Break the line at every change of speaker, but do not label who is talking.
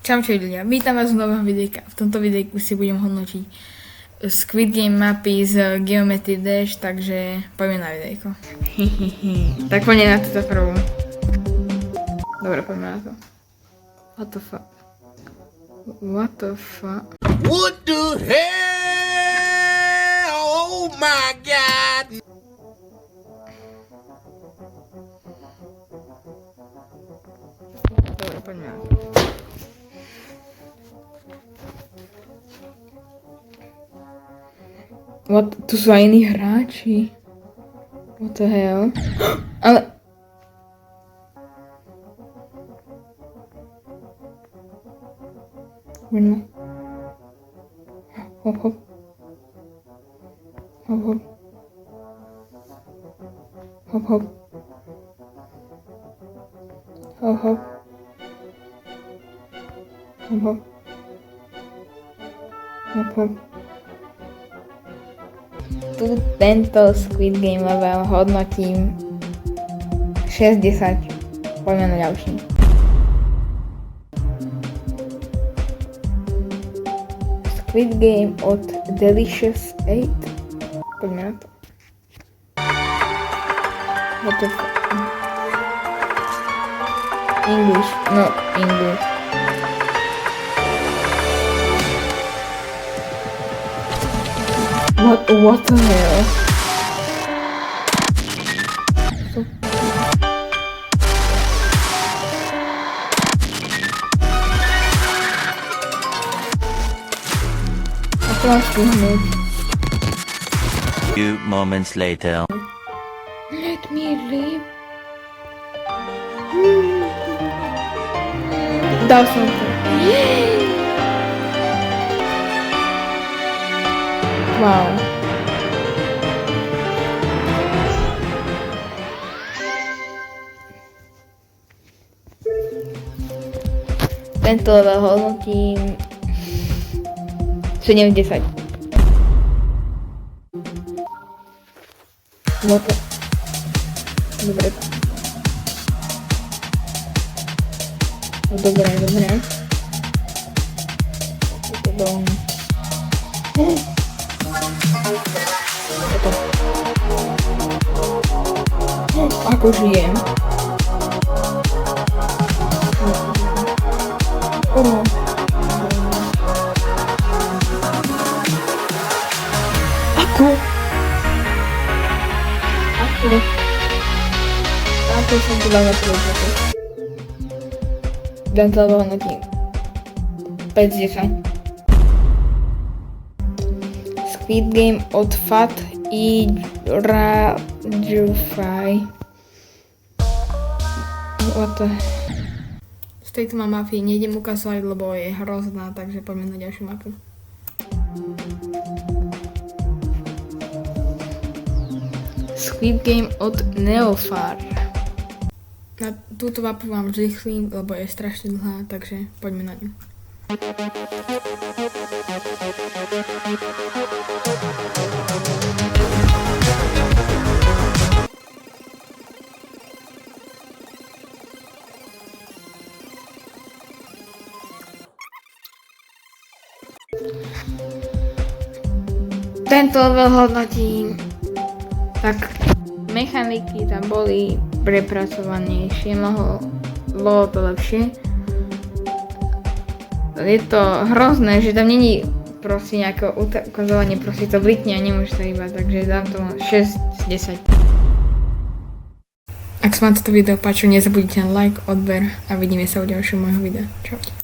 Čaute ľudia, vítam vás v nového videjka. V tomto videjku si budem hodnotiť Squid Game mapy z Geometry Dash, takže poďme na videjko. Tak poďme na túto prvú. Dobre, poďme na to. What the fuck? What the fuck?
What the hell? Oh my god!
Dobre, poďme na to. What? Tu sú aj iní hráči. What the hell? Ale... Poďme. Hop, hop. Hop, hop. Hop, hop. Hop, hop. Hop, hop. Hop, hop. Tu tento Squid Game level hodnotím 60. Poďme na ďalší. Squid Game od Delicious 8. Poďme na to. What the fuck? English. No, English. What the hell? So... Ako mám stihnúť?
Few moments later.
Let me live. Dal som to. Wow. Tento level hodnotím 70. No to... Dobre. Dobre. Ako žijem? Ako som tu dal na prúdku? Dám to hodnotím 50. Squid Game od Fat i Rajufy. Z tejto mafii nejdem ukazovať, lebo je hrozná, takže poďme na ďalšiu mapu. Squid Game od Neofar. Na túto mapu vám zrýchlim, lebo je strašne dlhá, takže poďme na ňu. Tento level hodnotím. Tak mechaniky tam boli prepracovanejšie, bolo to lepšie. Je to hrozné, že tam není proste nejaké ukazovanie, proste to blitne a nemôže sa iba, takže dám tomu 6 z 10. Ak sa vám toto video páčilo, nezabudnite na like, odber a vidíme sa u ďalšieho môjho videa. Čaute.